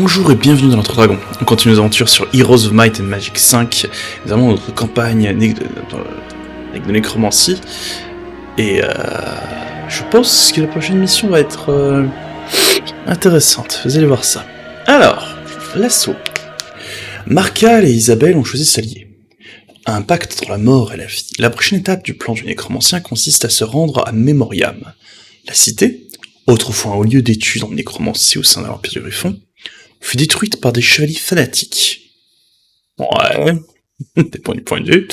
Bonjour et bienvenue dans notre dragon. On continue nos aventures sur Heroes of Might and Magic 5. Nous avons notre campagne avec de nécromancie. Et je pense que la prochaine mission va être intéressante. Vous allez voir ça. Alors, l'assaut. Marcal et Isabelle ont choisi de s'allier. Un pacte entre la mort et la vie. La prochaine étape du plan du nécromancien consiste à se rendre à Memoriam. La cité, autrefois un haut lieu d'études en nécromancie au sein de l'Empire du Griffon, fut détruite par des chevaliers fanatiques. Ouais, dépend du point de vue.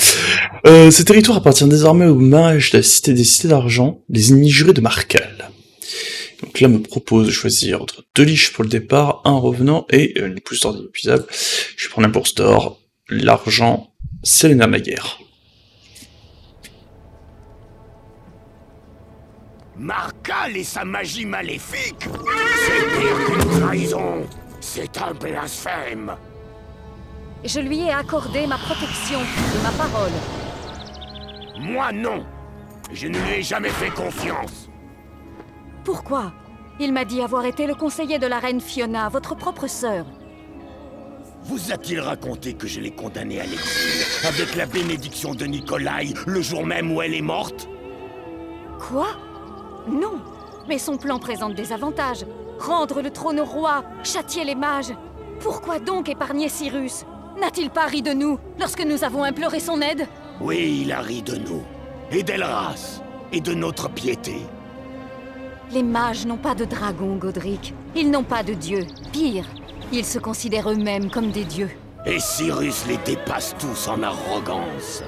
Ce territoire appartient désormais aux mages de la cité des cités d'argent, les ennemis jurés de Marcal. Donc là, me propose de choisir entre 2 liches pour le départ, un revenant et une pousse d'or inépuisable. Je vais prendre la bourse d'or, l'argent, c'est l'énergie de la guerre. Marcal et sa magie maléfique, c'est pire qu'une trahison. C'est un blasphème. Je lui ai accordé ma protection de ma parole. Moi non. Je ne lui ai jamais fait confiance. Pourquoi? Il m'a dit avoir été le conseiller de la reine Fiona, votre propre sœur. Vous a-t-il raconté que je l'ai condamnée à l'exil avec la bénédiction de Nikolai le jour même où elle est morte? Quoi? Non. Mais son plan présente des avantages. Rendre le trône au roi, châtier les mages. Pourquoi donc épargner Cyrus? N'a-t-il pas ri de nous lorsque nous avons imploré son aide? Oui, il a ri de nous. Et d'Elras. Et de notre piété. Les mages n'ont pas de dragon, Godric. Ils n'ont pas de dieu. Pire, ils se considèrent eux-mêmes comme des dieux. Et Cyrus les dépasse tous en arrogance.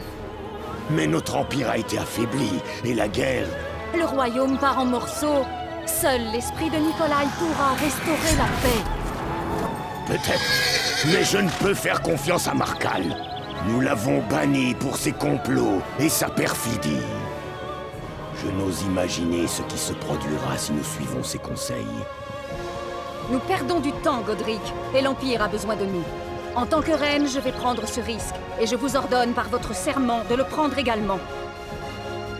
Mais notre empire a été affaibli, et la guerre... Le royaume part en morceaux. Seul l'esprit de Nikolai pourra restaurer la paix. Peut-être, mais je ne peux faire confiance à Marcal. Nous l'avons banni pour ses complots et sa perfidie. Je n'ose imaginer ce qui se produira si nous suivons ses conseils. Nous perdons du temps, Godric, et l'Empire a besoin de nous. En tant que reine, je vais prendre ce risque, et je vous ordonne par votre serment de le prendre également.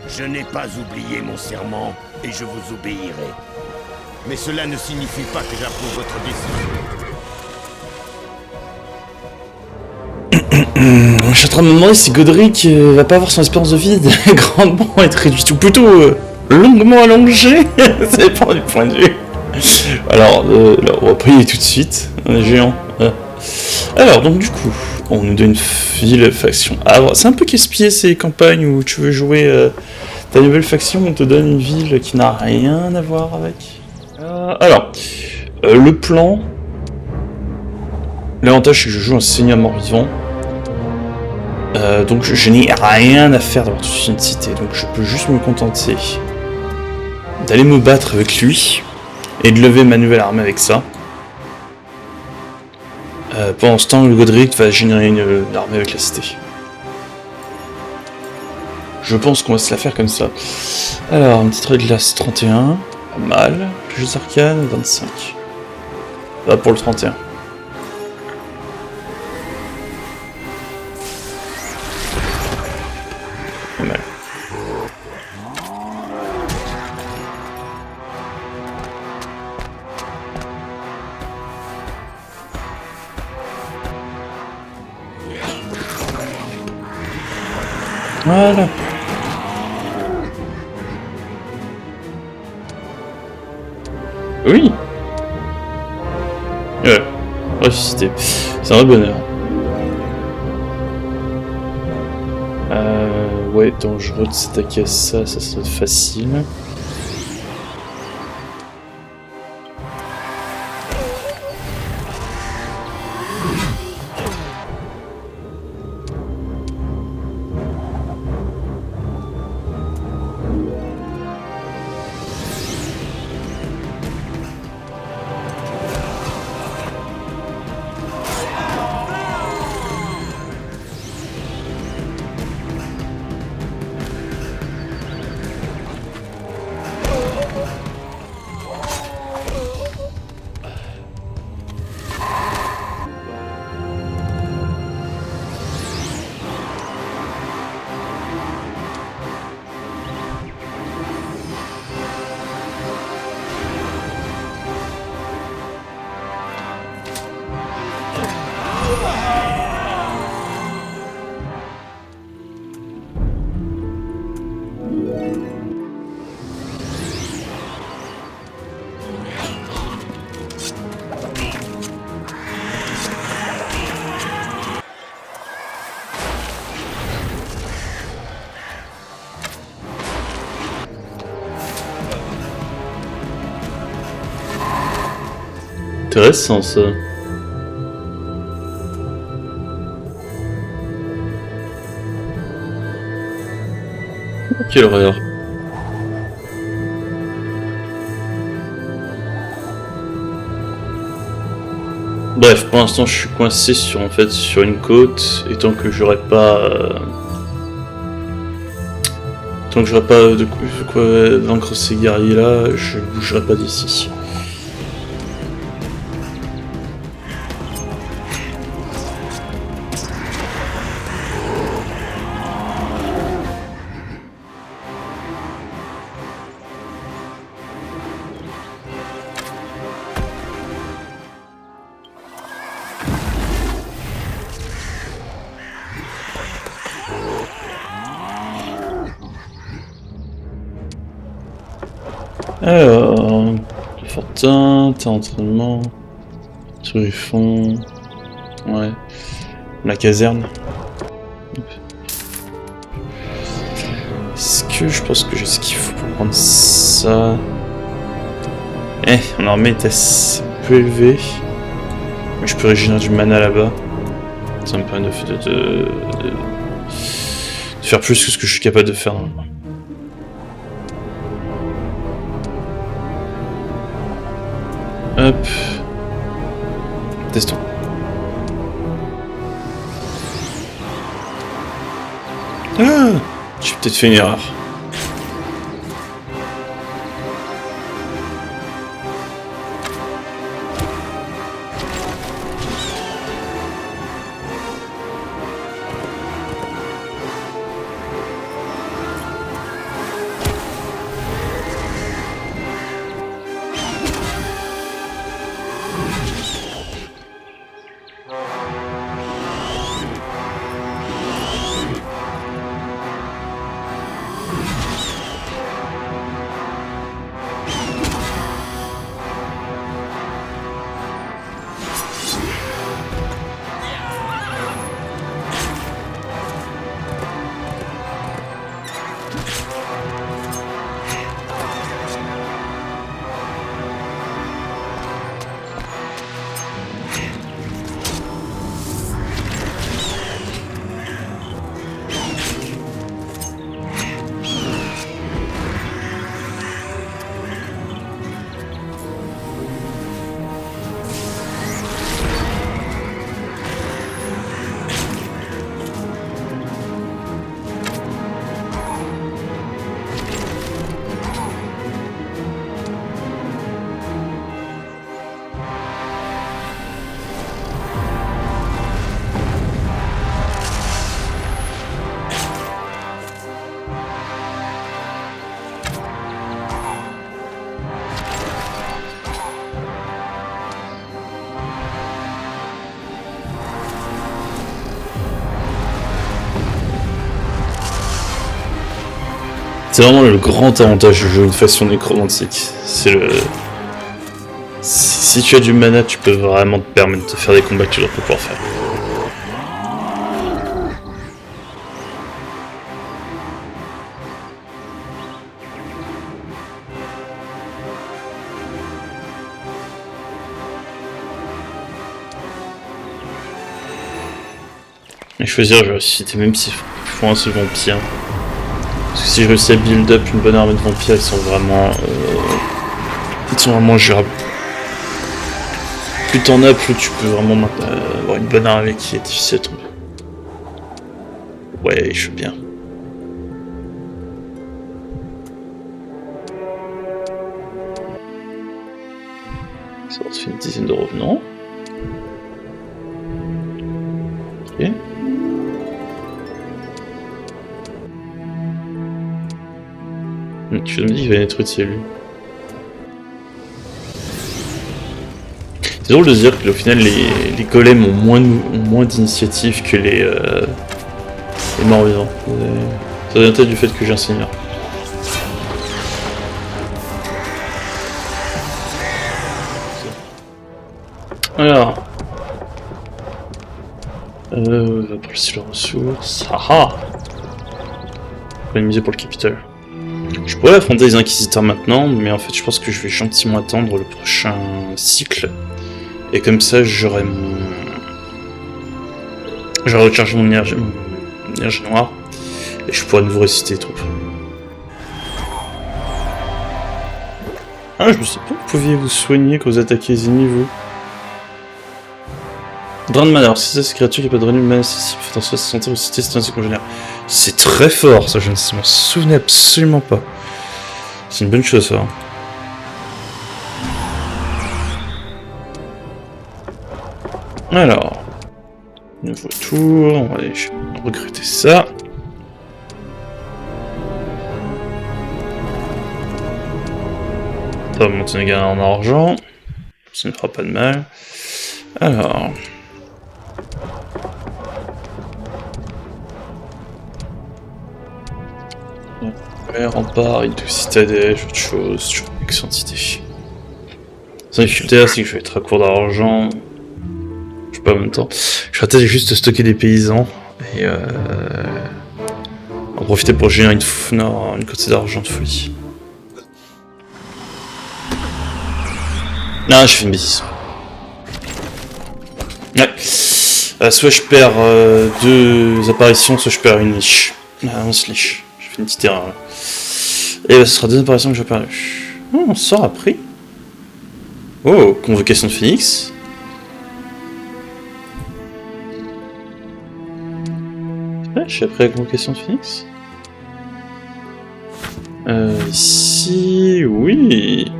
Je n'ai pas oublié mon serment, et je vous obéirai. Mais cela ne signifie pas que j'approuve votre décision. Je suis en train de me demander si Godric va pas avoir son espérance de vie grandement être réduite, ou plutôt longuement allongée. Ça dépend du point de vue. Alors, là, on va prier tout de suite. On est géant. Alors, donc du coup, on nous donne une ville faction. Alors, c'est un peu casse-pied ces campagnes où tu veux jouer ta nouvelle faction, on te donne une ville qui n'a rien à voir avec. Alors, le plan. L'avantage c'est que je joue un seigneur mort-vivant. Donc je n'ai rien à faire d'avoir toute une cité, donc je peux juste me contenter d'aller me battre avec lui et de lever ma nouvelle armée avec ça. Pendant ce temps, le Godric va générer une armée avec la cité. Je pense qu'on va se la faire comme ça. Alors, un titre de glace 31, pas mal. Le jeu d'arcane 25. Là pour le 31. Pas mal. Voilà. Oui. Ouais. Ressuscité. C'est un vrai bonheur. Ouais, dangereux de s'attaquer à ça, ça serait facile. Intéressant ça. Quelle horreur. Bref, pour l'instant je suis coincé sur, sur une côte, et tant que j'aurai pas... tant que j'aurai pas de quoi vaincre ces guerriers là, je bougerai pas d'ici. Alors, fortin, t'as entraînement, sur les fonds, ouais, la caserne. Est-ce que je pense que j'ai ce qu'il faut pour prendre ça? Mon armée est assez peu élevée, mais je peux régénérer du mana là-bas. Ça me permet de faire plus que ce que je suis capable de faire normalement. Hop. Testons. Ah, j'ai peut-être fait une erreur. C'est vraiment le grand avantage de jouer une faction nécromantique. C'est le... Si tu as du mana, tu peux vraiment te permettre de faire des combats que tu dois pas pouvoir faire. Et choisir, je vais ressusciter même s'ils font un seul vampire. Parce que si je réussis à build up une bonne armée de vampires, ils sont vraiment gérables. Plus t'en as, plus tu peux vraiment avoir une bonne armée qui est difficile à tomber. Ouais, je suis bien. Ça te fait une dizaine de revenants. Ok. Tu me dis qu'il va être utile lui. C'est drôle de se dire qu'au final les golems ont moins d'initiative que les morts vivants. Ça vient peut-être du fait que j'ai un seigneur. Alors. On va pulser les ressources. Haha! On va miser pour le capital. Je pourrais affronter les inquisiteurs maintenant, mais en fait je pense que je vais gentiment attendre le prochain cycle Et comme ça, j'aurai rechargé mon énergie noire. Et je pourrai de nouveau ressusciter les troupes. Ah, je me sais pas, vous pouviez vous soigner quand vous attaquez les ennemis, vous. Drain de mana, alors si c'est créature qui n'a pas drainer le mana, si vous faites en sorte de se sentir, vous citez, c'est ainsi qu'on génère. C'est très fort, ça, je ne m'en souvenais absolument pas. C'est une bonne chose, ça. Alors, nouveau tour, on va aller recruter ça. Ça va monter les gars en argent, ça ne fera pas de mal. Alors... Ouais, rempart, il citadelle, autre chose, toujours avec quantité. La difficulté, c'est que je vais être à court d'argent. Je sais pas en même temps. Je vais peut-être juste stocker des paysans et en profiter pour générer une quantité d'argent de folie. Ah, j'ai fait une bêtise. Ouais. Soit je perds 2 apparitions, soit je perds une liche. Ah, 11 liches. J'ai fait une petite erreur là. Et ce sera 2 apparitions que j'ai perdues. Oh, on sort après. Oh, convocation de Phoenix. Ouais, je suis après la convocation de Phoenix. Ici, oui.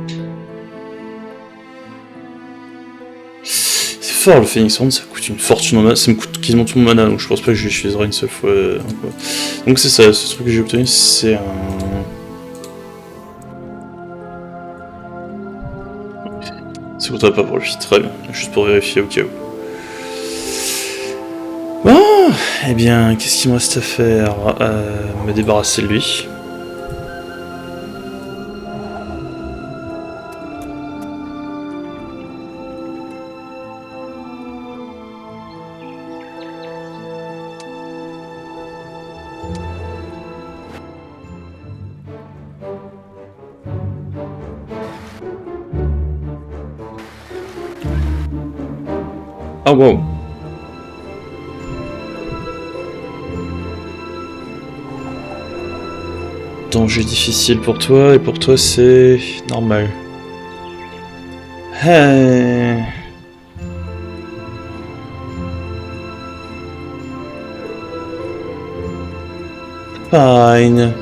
C'est fort le Phoenix, ça coûte une fortune en mana, ça me coûte quasiment tout mon mana, donc je pense pas que je l'utiliserai une seule fois. Donc c'est ça, ce truc que j'ai obtenu, c'est un... Ça coûterait pas pour lui, très bien, juste pour vérifier au cas où. Bon, eh bien, qu'est-ce qu'il me reste à faire? Me débarrasser de lui. Ah wow. Danger difficile pour toi, et pour toi c'est normal. Hey. Fine.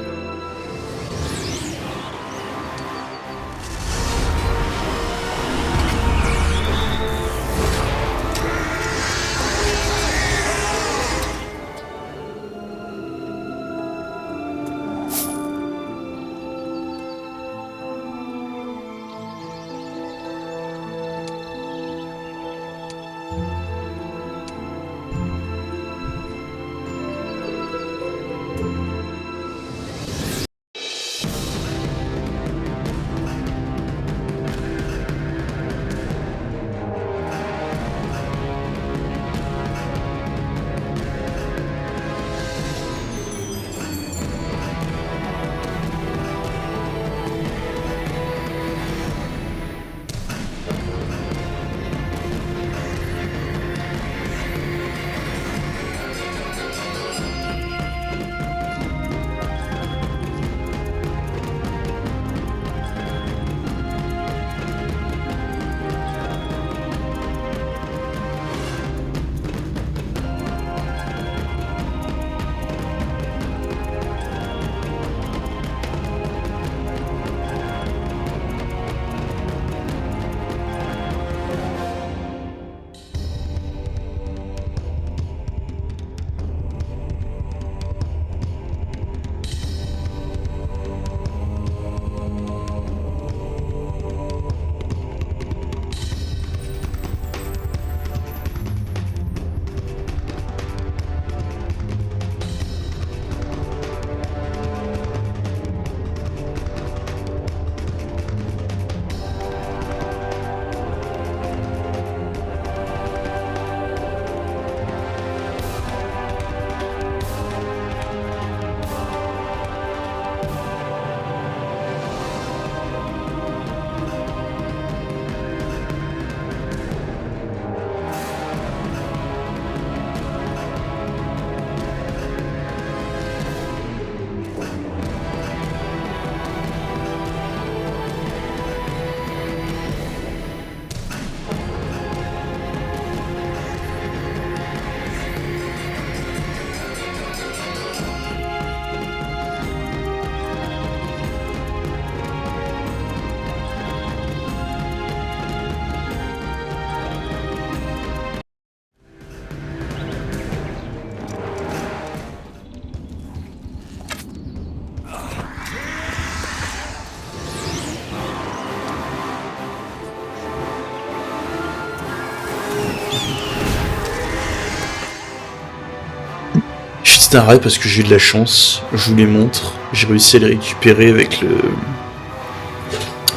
C'est un raid parce que j'ai eu de la chance, je vous les montre. J'ai réussi à les récupérer avec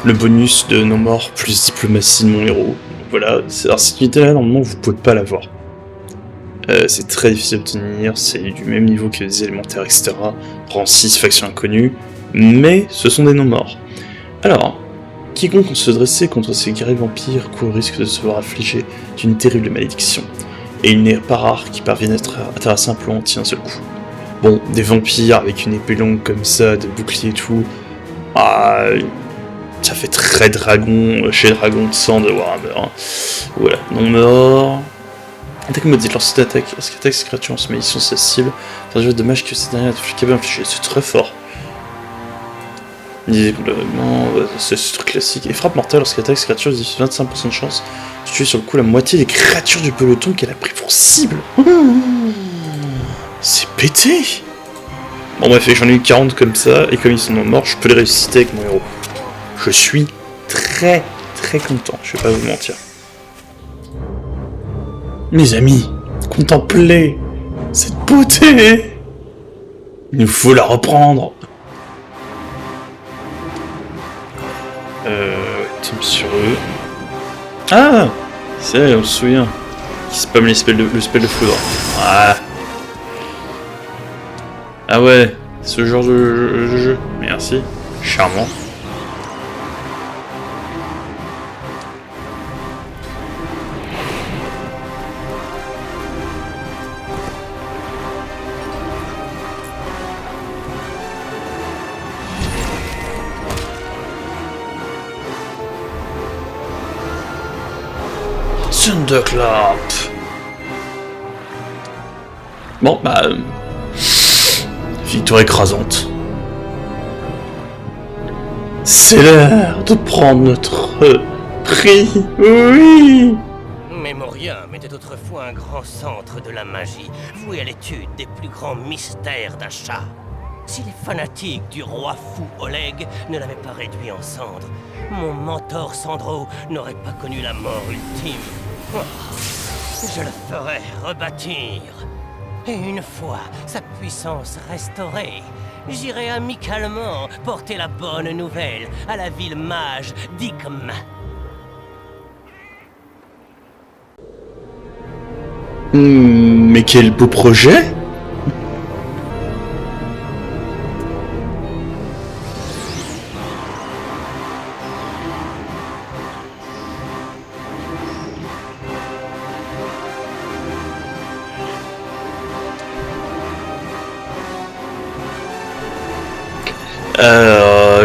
le bonus de nos morts plus diplomatie de mon héros. Donc voilà, alors cette unité-là, normalement, vous pouvez pas l'avoir. C'est très difficile d'obtenir, c'est du même niveau que des élémentaires, etc. Rang 6, faction inconnue, mais ce sont des non-morts. Alors, quiconque se dressait contre ces guerriers vampires court le risque de se voir affligé d'une terrible malédiction. Et il n'est pas rare qu'ils parviennent à terrasser un plan entier d'un seul coup. Bon, des vampires avec une épée longue comme ça, de bouclier et tout, ça fait très dragon, chez Dragon de sang de Warhammer. Hein. Voilà, non-mort. Attaque mode, lorsqu'il attaque ces créatures en se malédiction sa cible, ça rajoute dommage que cette dernière est capable d'infliger, c'est très fort. Complètement, c'est ce truc classique. Et frappe mortelle lorsqu'il attaque ces créatures, 25% de chance de tuer sur le coup la moitié des créatures du peloton qu'elle a pris pour cible. C'est pété. Bon bref, j'en ai eu 40 comme ça, et comme ils sont morts, je peux les ressusciter avec mon héros. Je suis très content, je vais pas vous mentir. Mes amis, contemplez cette beauté. Il nous faut la reprendre. Tombe sur eux. Ah, c'est vrai, on se souvient. Qui spamme le spell de foudre. Ah ouais, ce genre de jeu. Merci. Charmant. Thunderclap. Bon, victoire écrasante. C'est l'heure de prendre notre prix, oui. Mémorium était autrefois un grand centre de la magie, voué à l'étude des plus grands mystères d'Asha. Si les fanatiques du roi fou Oleg ne l'avaient pas réduit en cendres, mon mentor Sandro n'aurait pas connu la mort ultime. Je le ferai rebâtir. Et une fois sa puissance restaurée, j'irai amicalement porter la bonne nouvelle à la ville mage d'Ikm. Mais quel beau projet!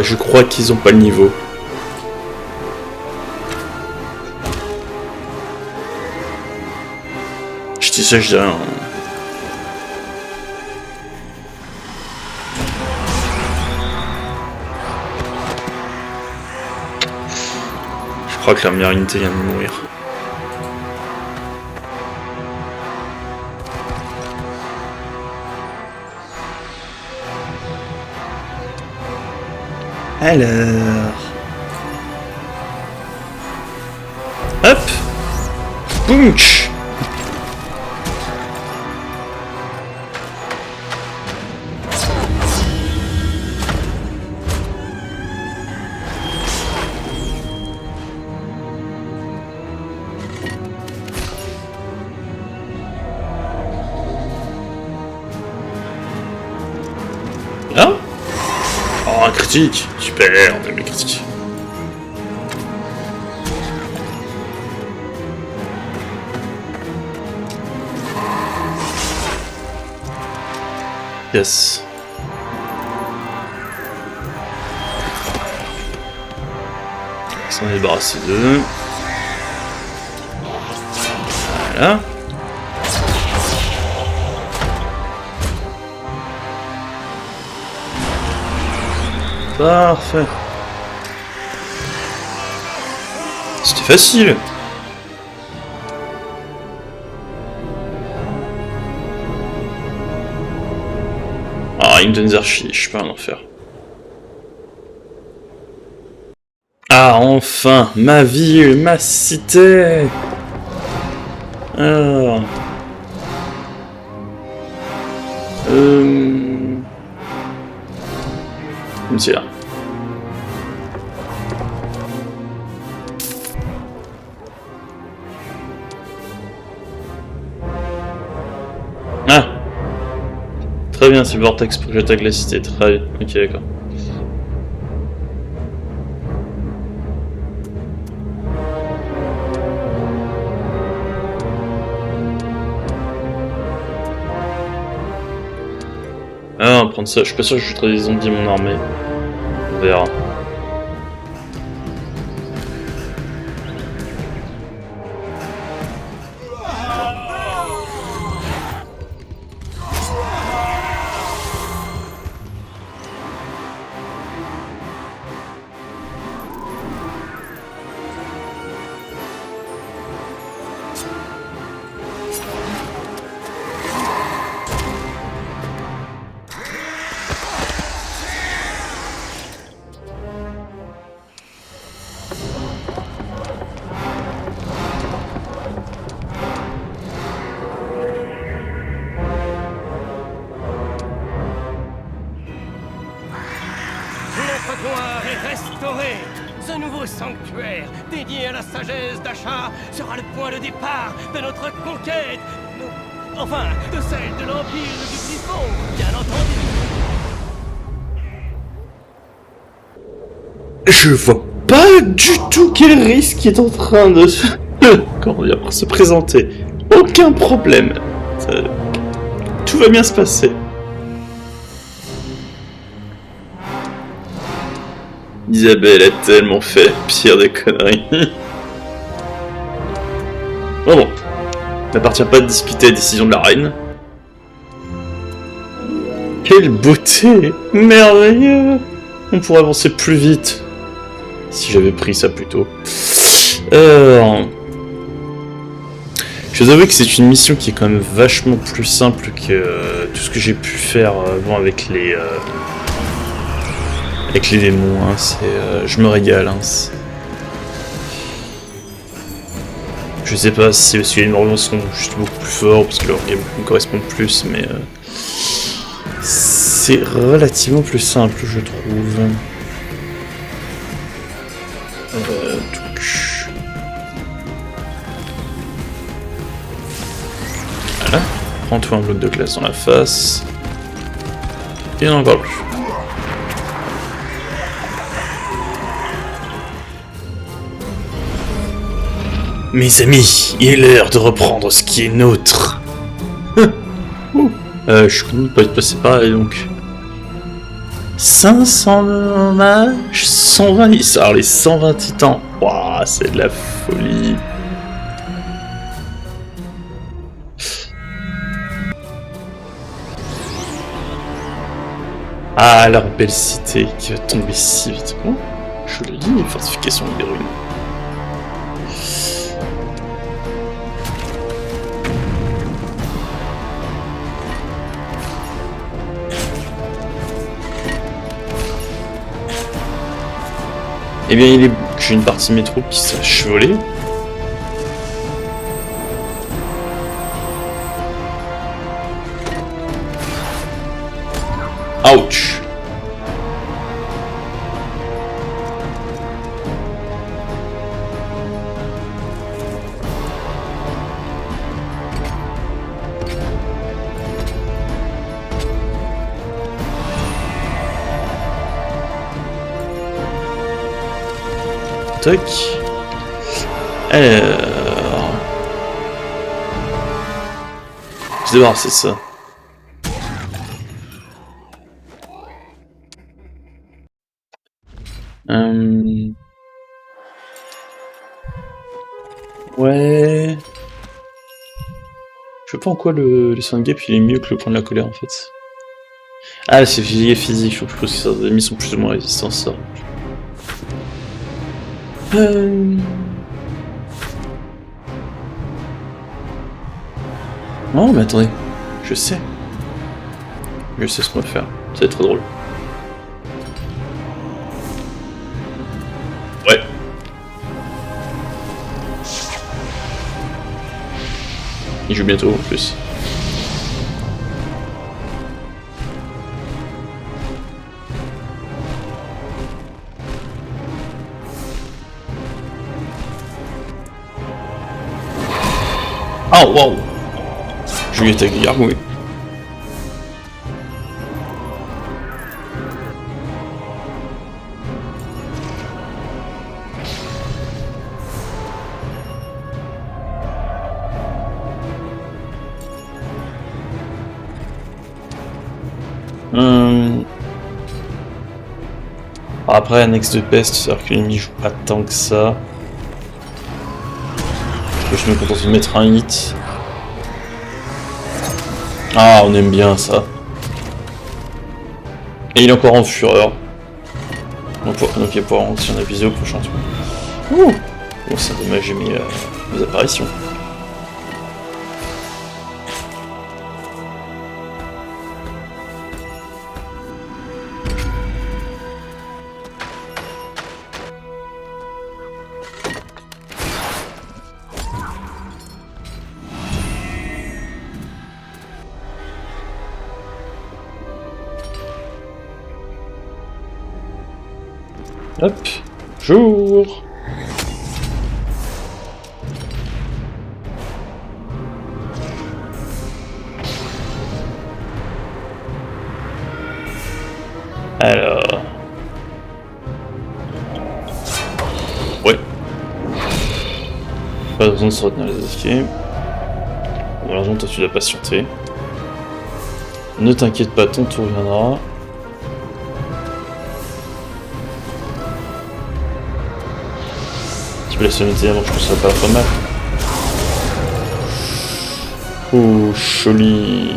Je crois qu'ils ont pas le niveau. Je dis ça, je dis rien. Je crois que la meilleure unité vient de mourir. Alors... Hop! Bounch! Là? Oh, un critique! Super, on aime les critiques. Yes. On s'en est débarrassé d'eux. Voilà. Parfait. C'était facile. Ah, il me donne des archis, je suis pas un enfer. Ah, enfin, ma ville, ma cité. Alors... Comme celui-là. Ah! Très bien, c'est le vortex pour que j'attaque la cité. Très bien. Ok, d'accord. Ah, on va prendre ça. Je suis pas sûr que je shooterai des zombies à mon armée. On verra. Notre gloire est restaurée. Ce nouveau sanctuaire, dédié à la sagesse d'Asha, sera le point de départ de notre conquête. Enfin, de celle de l'Empire du Griffon, bien entendu. Je vois pas du tout quel risque est en train de comment dire, se présenter. Aucun problème. Tout va bien se passer. Isabelle a tellement fait la pire des conneries. Oh bon. Il n'appartient pas de discuter la décision de la reine. Quelle beauté! Merveilleux! On pourrait avancer plus vite. Si j'avais pris ça plus tôt. Je vous avoue que c'est une mission qui est quand même vachement plus simple que tout ce que j'ai pu faire avant avec les démons. Hein. Je me régale. Hein. Je sais pas si c'est parce que les Normands sont juste beaucoup plus forts, parce que leur game me correspond plus, mais c'est relativement plus simple, je trouve. Donc... Voilà. Prends-toi un bloc de glace dans la face. Et on en parle plus. Mes amis, il est l'heure de reprendre ce qui est nôtre. Je suis content de pas être passé pareil donc. 500 mages, 120. Alors les 120 titans, waouh, c'est de la folie. Ah, leur belle cité qui va tomber si vite. Oh, jolie fortification des ruines. Eh bien, j'ai une partie de mes troupes qui s'est chevolée. Ouch! Toc. Alors... Je vais voir, c'est ça. Ouais... Je sais pas en quoi le Soundgap il est mieux que le point de la colère en fait. Ah, c'est physique et physique, je suppose que certains ennemis sont plus ou moins résistants à ça. Non, mais attendez, je sais. Je sais ce qu'on va faire, ça va être trop drôle. Ouais. Il joue bientôt en plus. Ah, waouh! Je lui ai attaqué gargouille. Après, annexe de peste, c'est-à-dire que l'ennemi joue pas tant que ça. Je me contente de mettre un hit. Ah, on aime bien ça. Et il est encore en fureur. Donc il va pouvoir si on a visé au prochain tour. Ouh! Bon, c'est dommage, j'ai mis mes apparitions. Hop, jour. Alors... Ouais. Pas besoin de se retenir les esquives. Malheureusement, toi tu dois patienter. Ne t'inquiète pas, ton tour viendra. Tu peux laisser le métier avant, je pense que ça va pas mal. Oh, joli.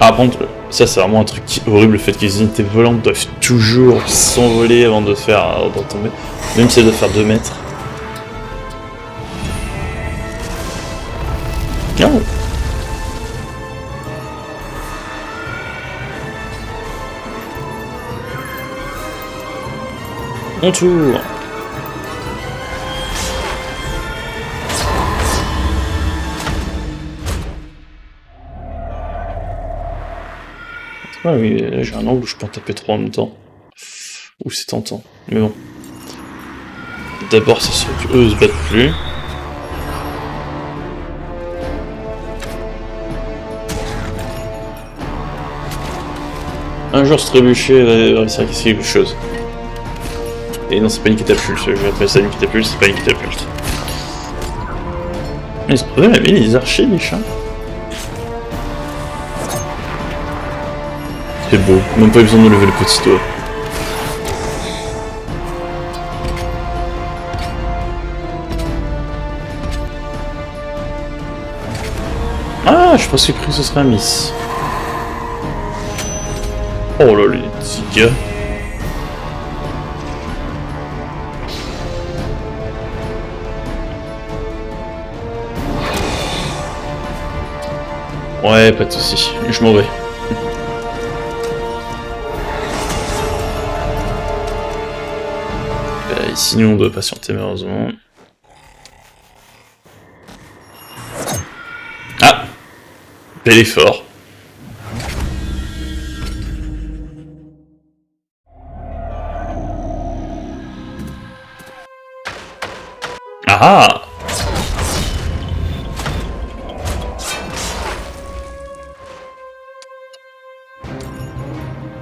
Ah, par contre, ça c'est vraiment un truc horrible, le fait que les unités volantes doivent toujours s'envoler avant de faire d'en tomber, même si elles doivent faire 2 mètres. Non. Mon tour. Ah oui, là j'ai un angle où je peux en taper 3 en même temps. Ouh, c'est tentant. Mais bon. D'abord, c'est sûr qu'eux se battent plus. Un jour, ce trébuchet va réussir à casser quelque chose. Et non, c'est pas une catapulte, je vais appeler ça une catapulte, c'est pas une catapulte. Mais ils ont trouvé la ville, les archers, les chats. C'est beau, même pas besoin de lever le petit doigt. Ah, je pensais que ce serait un miss. Oh là, les petits gars. Ouais, pas de soucis, je m'en vais. Ici, nous, on doit patienter malheureusement. Ah! Bel effort. Ah!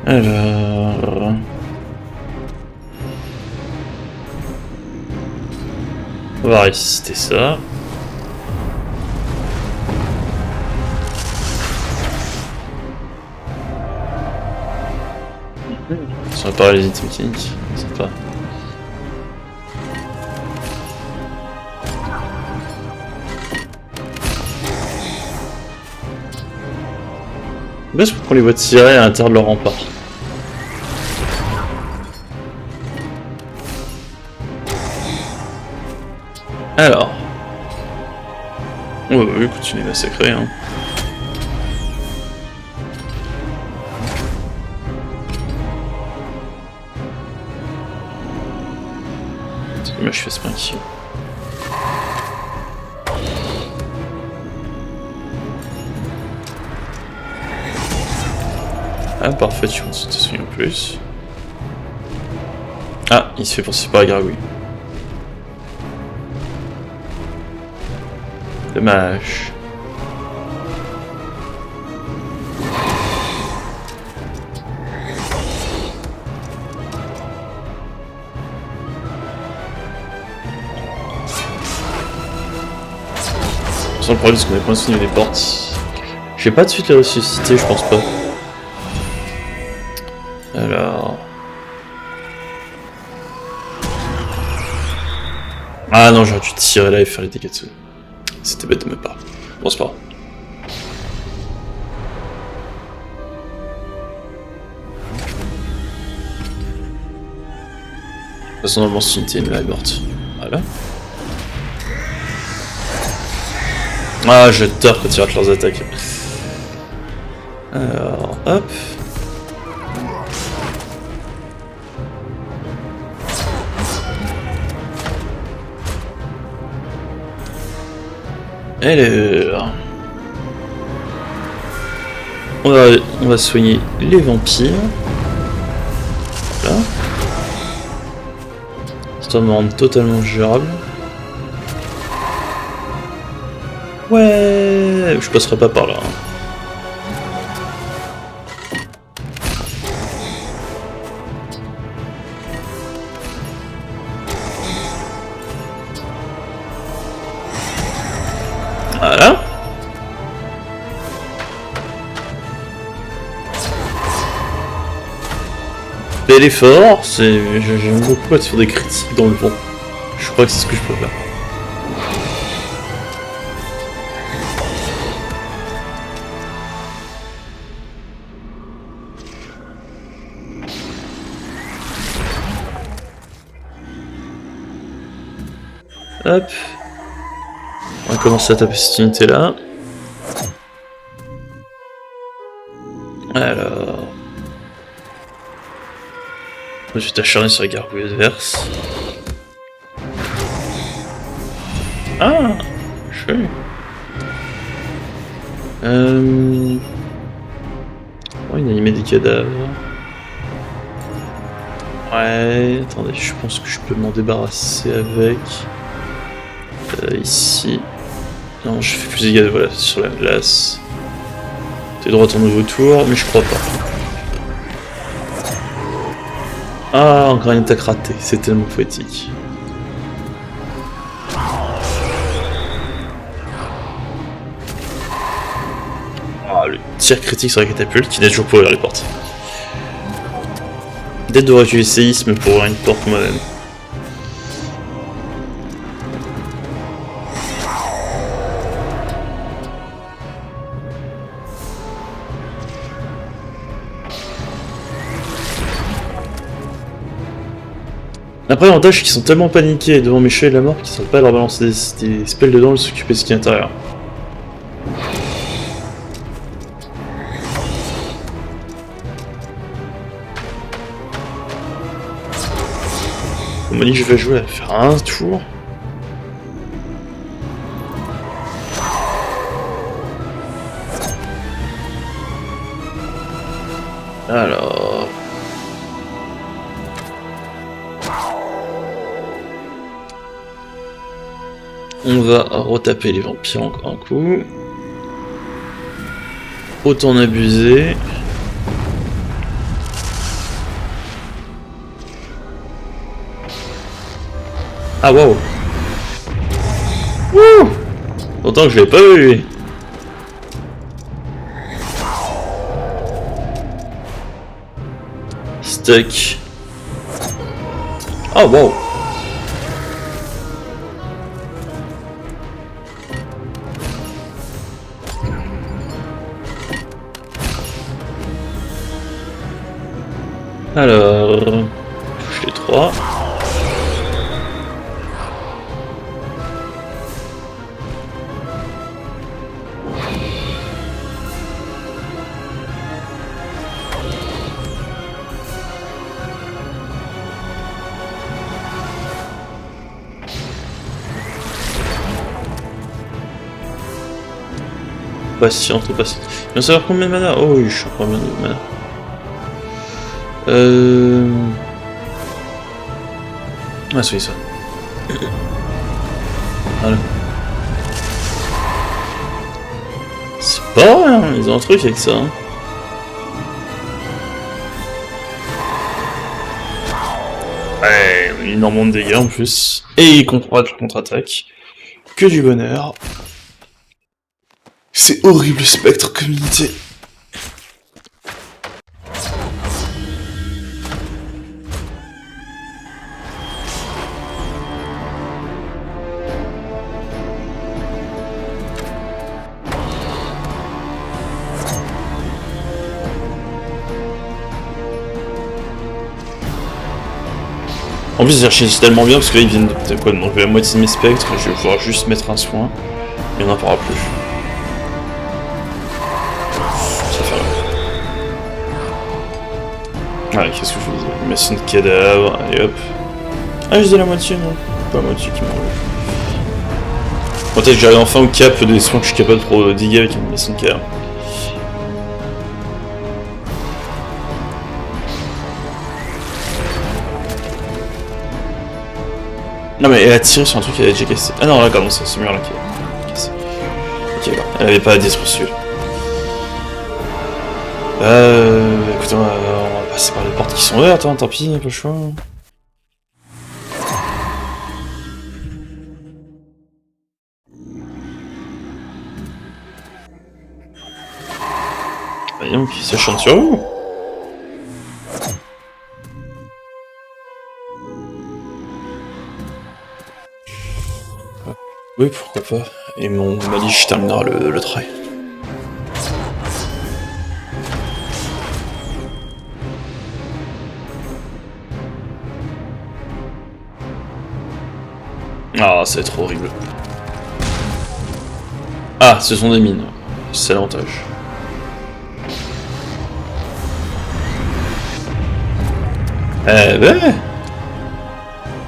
Alors... On va résister ça. Ça va paralyser technique, sympa. Est-ce qu'on les voit tirer à l'intérieur de leur rempart? Alors... On va oui, continuer à massacrer, hein. Moi je fais sprint kill. Ah parfait, tu continues de te soigner en plus. Ah, il se fait poursuivre par la gargouille. Dommage. Sans le problème, c'est qu'on est coincé au niveau des portes. Je vais pas de suite les ressusciter, je pense pas. Alors... Ah non, j'aurais dû tirer là et faire les dégâts dessus. C'était bête de ma part. Bon, c'est pas grave. De toute façon, normalement, si une là est morte. Voilà. Ah, j'adore quand ils ratent leurs attaques. Alors, hop. Alors... On va soigner les vampires. Voilà. Ça me rendre totalement gérable. Ouais, je passerai pas par là. Voilà. Bel effort, j'aime beaucoup être sur des critiques dans le vent. Je crois que c'est ce que je peux faire. Hop. On va commencer à taper cette unité là. Alors... Je me suis acharné sur les gargouilles adverses. Ah, joli. Oh, il a animé des cadavres. Ouais, attendez, je pense que je peux m'en débarrasser avec. Ici. Non, je fais plus de dégâts, voilà, sur la glace. T'es droit à ton nouveau tour, mais je crois pas. Ah, encore une attaque ratée, c'est tellement poétique. Ah, le tir critique sur la catapulte qui n'a toujours pas ouvert les portes. Peut-être devrais utiliser séisme pour ouvrir une porte moi-même. Après, l'avantage, c'est qu'ils sont tellement paniqués devant mes chats et la mort qu'ils ne savent pas leur balancer des spells dedans et s'occuper de ce qui est à l'intérieur. On m'a dit que je vais jouer à faire un tour. Alors... On va retaper les vampires encore un coup. Autant en abuser. Ah waouh. Wouh. Autant que je l'ai pas vu lui. Stuck. Oh wow. Alors, touche les 3. Patient, trop patient. Il va savoir combien de mana. Oh oui, je suis encore bien de mana. Ah, c'est ça. Voilà. Pas vrai, hein, ils ont un truc avec ça. Hein. Ouais, énormément de dégâts en plus. Et ils contre-attaque. Que du bonheur. C'est horrible, Spectre communauté. En plus, ils réfléchissent tellement bien parce que là, ils viennent de quoi, d'enlever la moitié de mes spectres. Je vais pouvoir juste mettre un soin. Il n'y en aura plus. Ça fait rien. Allez, qu'est-ce que je faisais? Maçon de cadavre, allez hop. Ah, je disais la moitié, non? Pas la moitié qui m'enlève. Peut-être que j'arrive enfin au cap des soins que je suis capable de trop dégâts avec une maçon de cadavre. Non mais elle a tiré sur un truc qu'elle avait déjà cassé. Ah non, là, pardon, c'est ce mur là qui est cassé. Ok, bah, elle avait pas à détruire celui-là. Écoutez, on va passer par les portes qui sont ouvertes, hein, tant pis, pas le choix. Voyons qui s'acharne sur vous. Oui, pourquoi pas. Et mon Malich terminera le trait. Ah, c'est trop horrible. Ah, ce sont des mines. C'est l'avantage. Eh ben...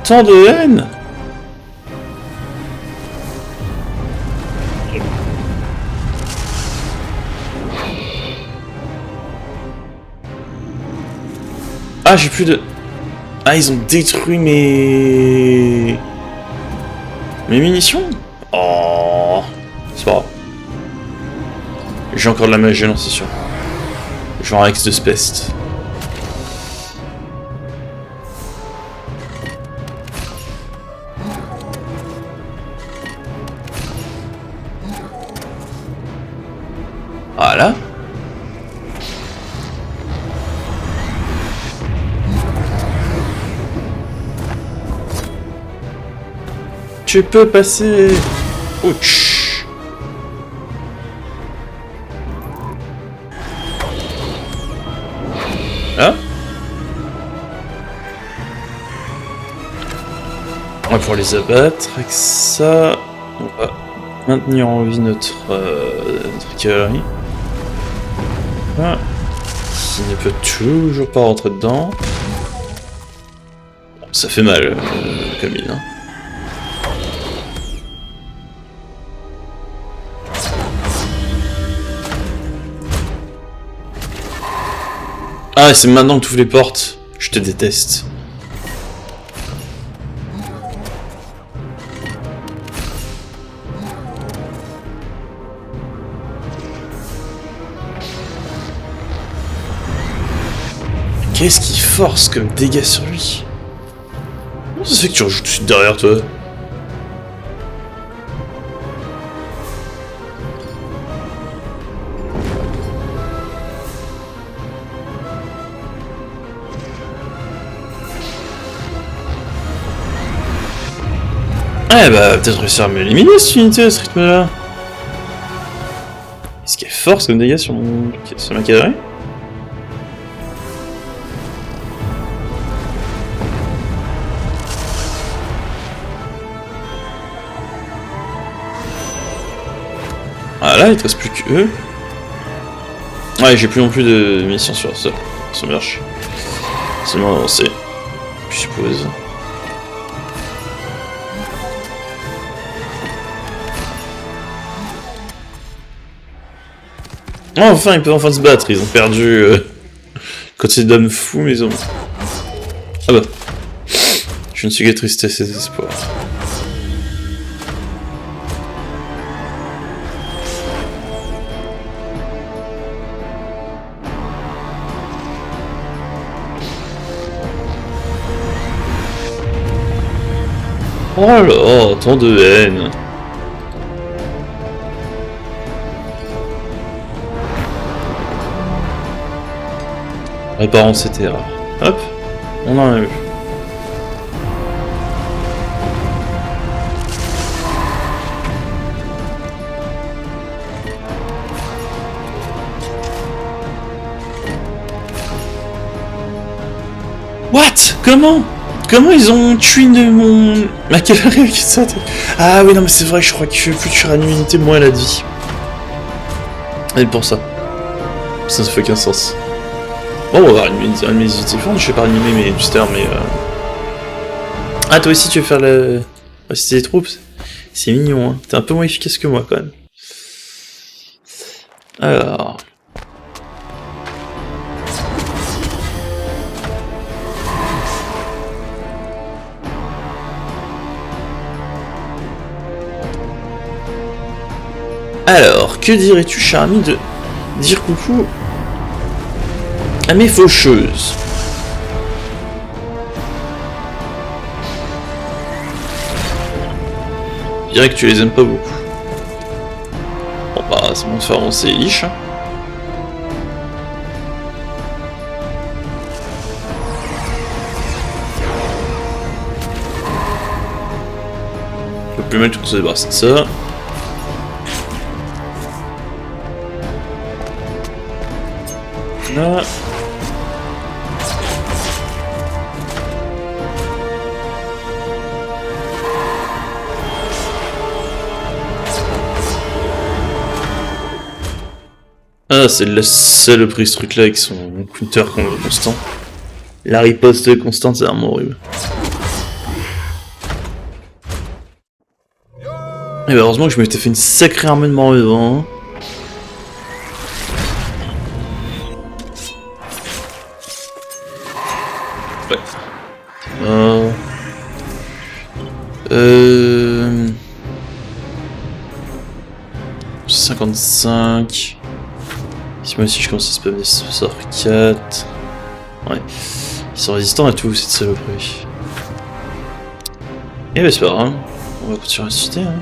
Tant de haine. Ah, j'ai plus de... Ah, ils ont détruit mes munitions. Oh, c'est pas grave. J'ai encore de la magie, non, c'est sûr. Genre Ex de Spest. Voilà. Tu peux passer. Ouch. Ah. On va pouvoir les abattre avec ça. On va maintenir en vie notre cavalerie. Ah. Qui ne peut toujours pas rentrer dedans. Bon, ça fait mal, comme mine, hein. Ah, c'est maintenant que tu ouvres les portes. Je te déteste. Qu'est-ce qu'il force comme dégâts sur lui? Comment ça se fait que tu rejoues tout de suite derrière toi? Eh bah, peut-être réussir à m'éliminer cette unité à ce rythme-là. Est-ce qu'il y a force comme dégâts sur ma cavalerie? Ah là, il te reste plus que eux. Ouais, j'ai plus non plus de munitions sur ça. Sur marche. C'est moins avancé. Je suppose. Oh, enfin, ils peuvent enfin se battre. Ils ont perdu quand ils donnent fou, mais ils ont... Ah bah. Je ne suis que tristesse et désespoir. Oh là, tant de haine. Réparons cette erreur. Hop, on en a eu. What? Comment ils ont tué mon... Ma cavalerie qui saute? Ah oui, non mais c'est vrai, je crois que plus tu ranimes une unité, moins elle a de vie. Et pour ça. Ça fait aucun sens. Bon, on va voir une de mes unités fortes, je vais pas animer mes boosters, mais... Ah, toi aussi tu veux faire la... Rester des troupes? C'est mignon, hein. T'es un peu moins efficace que moi, quand même. Alors... Alors, que dirais-tu, cher ami, de dire coucou à mes faucheuses? Je dirais que tu les aimes pas beaucoup. Bon bah, c'est bon de faire avancer les liches. Le plus mal qu'on se débarrasse de ça. Là. Ah, c'est la saloperie ce truc là avec son counter constant. La riposte constante, c'est vraiment horrible. Et bah heureusement que je m'étais fait une sacrée armée de morts vivants. Ouais. 55. Si moi aussi je commence à spammer des sorts 4. Ouais. Ils sont résistants à tout, cette saloperie. Et bah c'est pas grave. On va continuer à ressusciter, hein.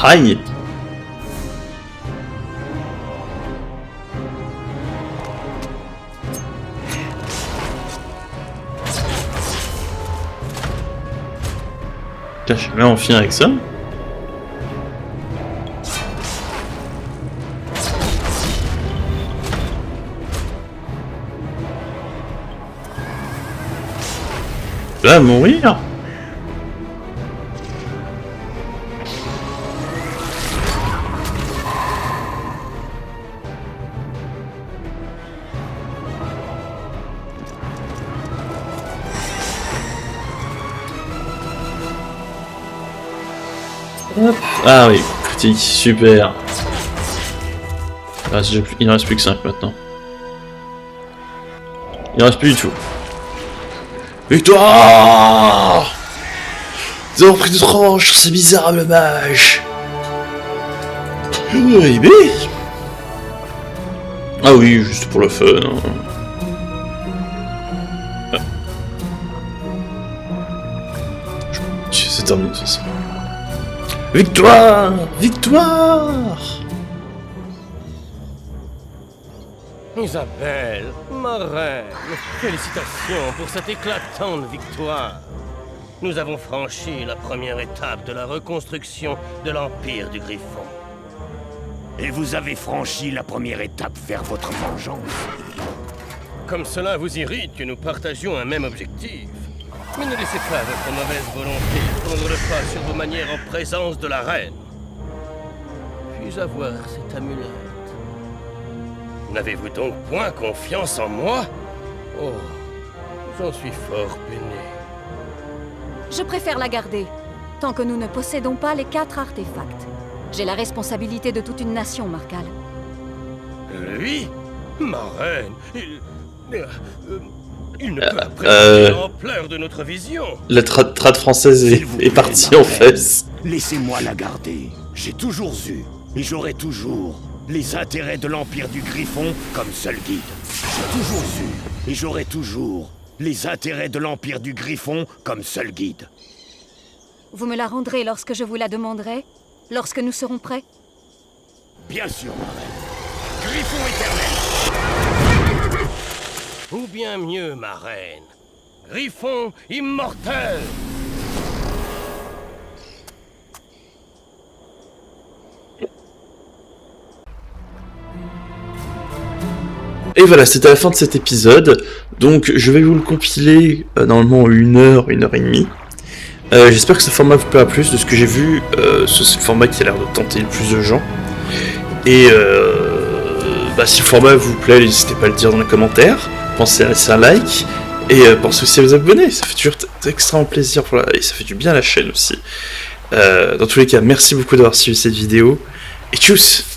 Aïe! Putain, je sais même en finir avec ça. Va mourir! Hop. Ah oui, critique, super. Il ne reste plus que 5 maintenant. Il ne reste plus du tout. Victoire! Nous avons pris de tranche sur ces misérables mages. Ribé. Ah oui, juste pour le fun. Ah. C'est terminé de toute façon. Victoire! Victoire! Isabelle, ma reine, félicitations pour cette éclatante victoire. Nous avons franchi la première étape de la reconstruction de l'Empire du Griffon. Et vous avez franchi la première étape vers votre vengeance. Comme cela vous irrite que nous partagions un même objectif. Mais ne laissez pas votre mauvaise volonté prendre le pas sur vos manières en présence de la reine. Puis-je avoir cette amulette? N'avez-vous donc point confiance en moi? Oh, j'en suis fort peiné. Je préfère la garder, tant que nous ne possédons pas les 4 artefacts. J'ai la responsabilité de toute une nation, Marcal. Lui? Marraine, il ne peut apprécier l'ampleur de notre vision. La trad française est partie en fesse. Laissez-moi la garder. J'ai toujours eu, et j'aurai toujours, les intérêts de l'Empire du Griffon comme seul guide. J'ai toujours eu, et j'aurai toujours, les intérêts de l'Empire du Griffon comme seul guide. Vous me la rendrez lorsque je vous la demanderai? Lorsque nous serons prêts? Bien sûr, marraine. Griffon éternel. Ou bien mieux, marraine. Griffon immortel. Et voilà, c'était la fin de cet épisode. Donc je vais vous le compiler normalement en 1 heure, 1 heure et demie. J'espère que ce format vous plaira plus. De ce que j'ai vu, c'est le format qui a l'air de tenter le plus de gens. Et si le format vous plaît, n'hésitez pas à le dire dans les commentaires. Pensez à laisser un like. Et pensez aussi à vous abonner. Ça fait toujours extrêmement plaisir. Et ça fait du bien à la chaîne aussi. Dans tous les cas, merci beaucoup d'avoir suivi cette vidéo. Et tchuss!